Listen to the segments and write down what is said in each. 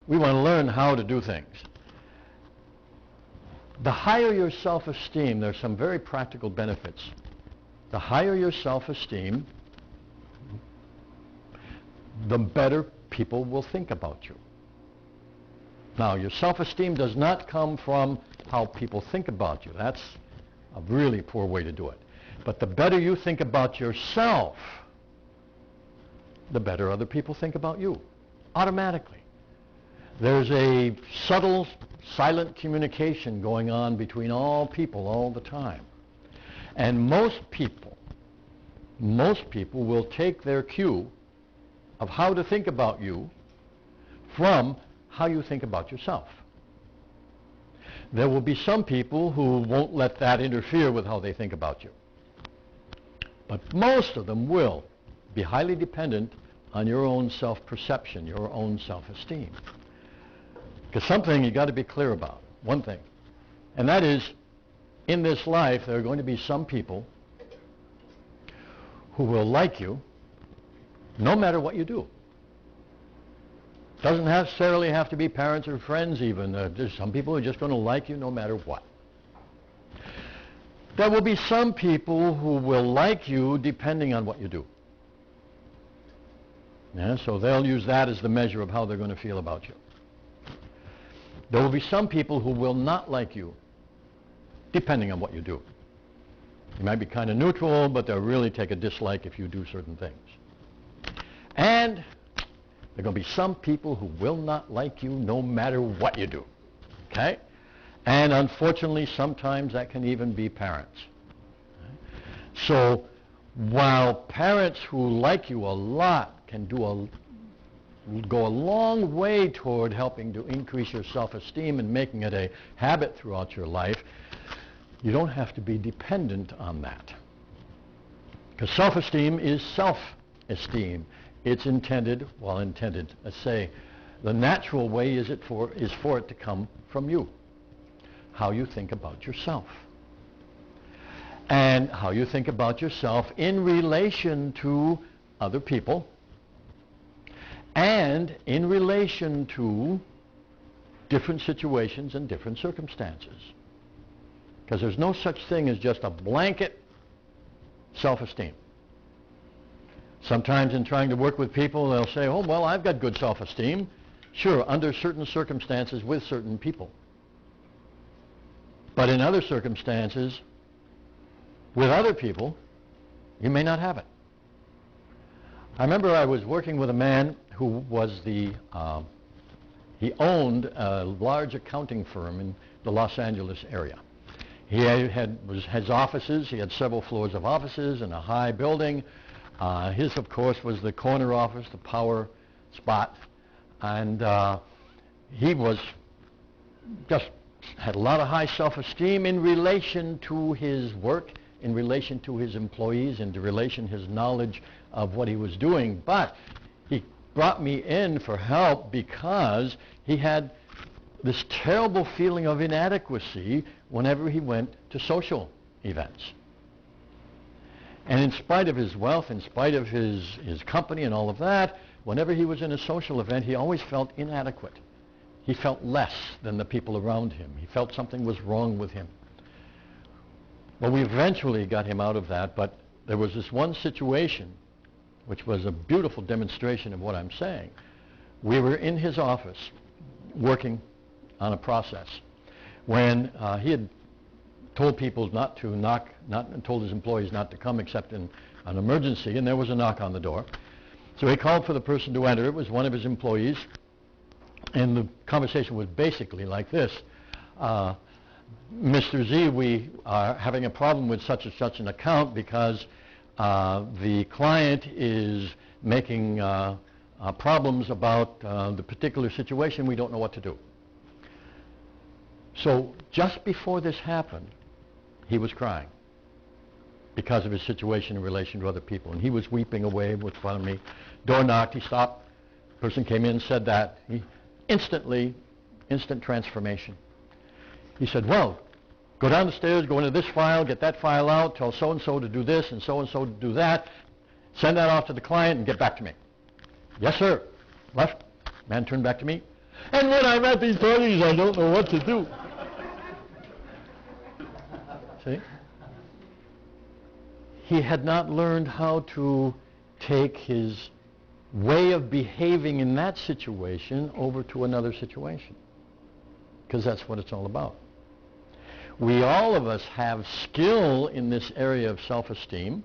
We want to learn how to do things. The higher your self-esteem, there's some very practical benefits. The higher your self-esteem, the better people will think about you. Now, your self-esteem does not come from how people think about you. That's a really poor way to do it. But the better you think about yourself, the better other people think about you, automatically. There's a subtle, silent communication going on between all people all the time. And most people will take their cue of how to think about you from how you think about yourself. There will be some people who won't let that interfere with how they think about you. But most of them will be highly dependent on your own self-perception, your own self-esteem. Because something you got to be clear about, one thing, and that is, in this life there are going to be some people who will like you no matter what you do. Doesn't necessarily have to be parents or friends even. There's some people who are just going to like you no matter what. There will be some people who will like you depending on what you do. Yeah, so they'll use that as the measure of how they're going to feel about you. There will be some people who will not like you depending on what you do. You might be kind of neutral, but they'll really take a dislike if you do certain things. And there are going to be some people who will not like you no matter what you do. Okay? And unfortunately, sometimes that can even be parents. So while parents who like you a lot can go a long way toward helping to increase your self-esteem and making it a habit throughout your life, you don't have to be dependent on that. Because self-esteem is self-esteem. It's intended, let's say, the natural way is for it to come from you. How you think about yourself. And how you think about yourself in relation to other people and in relation to different situations and different circumstances. Because there's no such thing as just a blanket self-esteem. Sometimes in trying to work with people, they'll say, oh, well, I've got good self-esteem. Sure, under certain circumstances with certain people. But in other circumstances, with other people, you may not have it. I remember I was working with a man who was he owned a large accounting firm in the Los Angeles area. He had his offices, he had several floors of offices in a high building. His, of course, was the corner office, the power spot, and he was just had a lot of high self-esteem in relation to his work, in relation to his employees, in relation to his knowledge of what he was doing. But he brought me in for help because he had this terrible feeling of inadequacy whenever he went to social events. And in spite of his wealth, in spite of his company and all of that, whenever he was in a social event, he always felt inadequate. He felt less than the people around him. He felt something was wrong with him. Well, we eventually got him out of that, but there was this one situation, which was a beautiful demonstration of what I'm saying. We were in his office working on a process when he had told people not to knock, told his employees not to come except in an emergency, and there was a knock on the door. So he called for the person to enter. It was one of his employees, and the conversation was basically like this. Mr. Z, we are having a problem with such and such an account because the client is making problems about the particular situation. We don't know what to do. So just before this happened, he was crying because of his situation in relation to other people. And he was weeping away with front of me. Door knocked, he stopped. Person came in, said that. He instant transformation. He said, well, go down the stairs, go into this file, get that file out, tell so-and-so to do this and so-and-so to do that. Send that off to the client and get back to me. Yes, sir. Left. Man turned back to me. And when I'm at these parties, I don't know what to do. See? He had not learned how to take his way of behaving in that situation over to another situation. Because that's what it's all about. We all of us have skill in this area of self-esteem.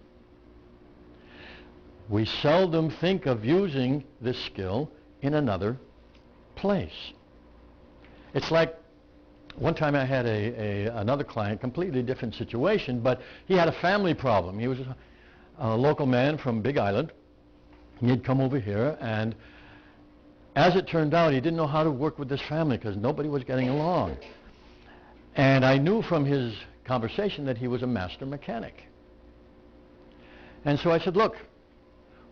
We seldom think of using this skill in another place. It's like one time I had another client, completely different situation, but he had a family problem. He was a local man from Big Island. He had come over here, and as it turned out, he didn't know how to work with this family because nobody was getting along. And I knew from his conversation that he was a master mechanic. And so I said, look,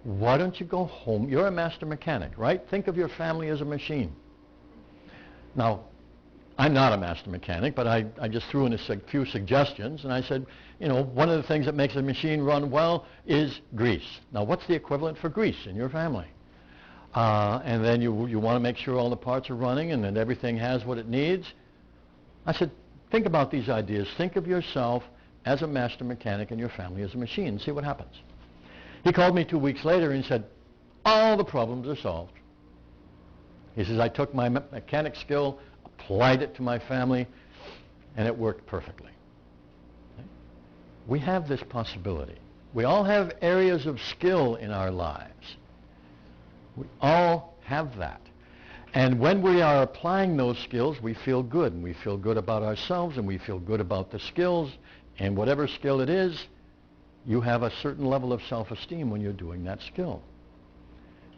why don't you go home? You're a master mechanic, right? Think of your family as a machine. Now, I'm not a master mechanic, but I just threw in a few suggestions, and I said, you know, one of the things that makes a machine run well is grease. Now, what's the equivalent for grease in your family? And then you want to make sure all the parts are running and that everything has what it needs. I said, think about these ideas. Think of yourself as a master mechanic and your family as a machine. See what happens. He called me 2 weeks later and said, all the problems are solved. He says, I took my mechanic skill, applied it to my family, and it worked perfectly. We have this possibility. We all have areas of skill in our lives. We all have that. And when we are applying those skills, we feel good, and we feel good about ourselves, and we feel good about the skills, and whatever skill it is, you have a certain level of self-esteem when you're doing that skill.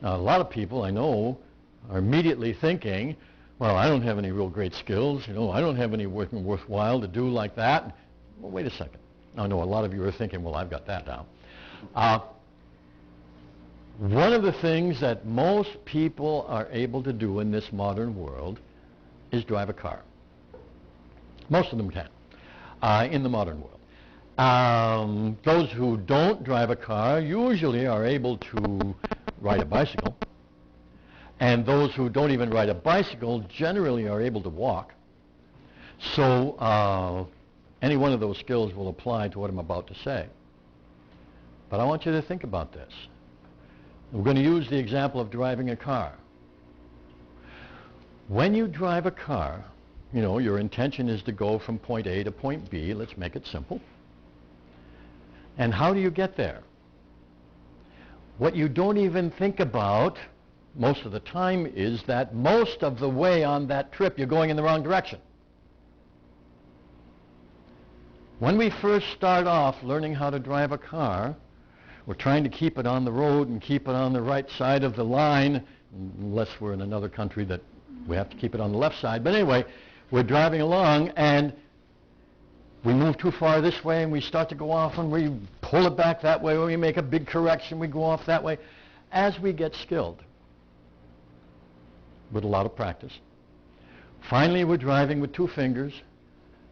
Now, a lot of people I know are immediately thinking, well, I don't have any real great skills, you know, I don't have any worthwhile to do like that. Well, wait a second. I know a lot of you are thinking, well, I've got that now. One of the things that most people are able to do in this modern world is drive a car. Most of them can, in the modern world. Those who don't drive a car usually are able to ride a bicycle. And those who don't even ride a bicycle generally are able to walk. So any one of those skills will apply to what I'm about to say. But I want you to think about this. We're going to use the example of driving a car. When you drive a car, you know, your intention is to go from point A to point B. Let's make it simple. And how do you get there? What you don't even think about most of the time is that most of the way on that trip you're going in the wrong direction. When we first start off learning how to drive a car, we're trying to keep it on the road and keep it on the right side of the line, unless we're in another country that we have to keep it on the left side. But anyway, we're driving along and we move too far this way and we start to go off and we pull it back that way, or we make a big correction, we go off that way. As we get skilled, with a lot of practice, finally we're driving with two fingers.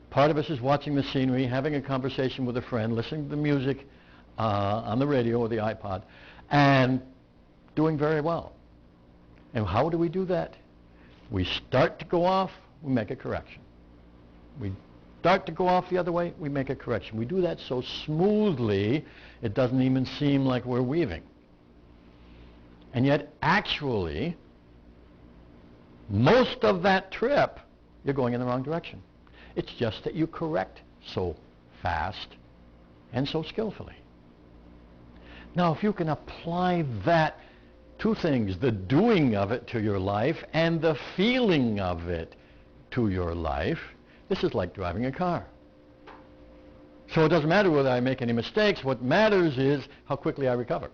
Part of us is watching the scenery, having a conversation with a friend, listening to the music on the radio or the iPod, and doing very well. And how do we do that? We start to go off, we make a correction. We start to go off the other way, we make a correction. We do that so smoothly, it doesn't even seem like we're weaving. And yet, actually, most of that trip, you're going in the wrong direction. It's just that you correct so fast and so skillfully. Now, if you can apply that two things, the doing of it to your life and the feeling of it to your life, this is like driving a car. So it doesn't matter whether I make any mistakes. What matters is how quickly I recover.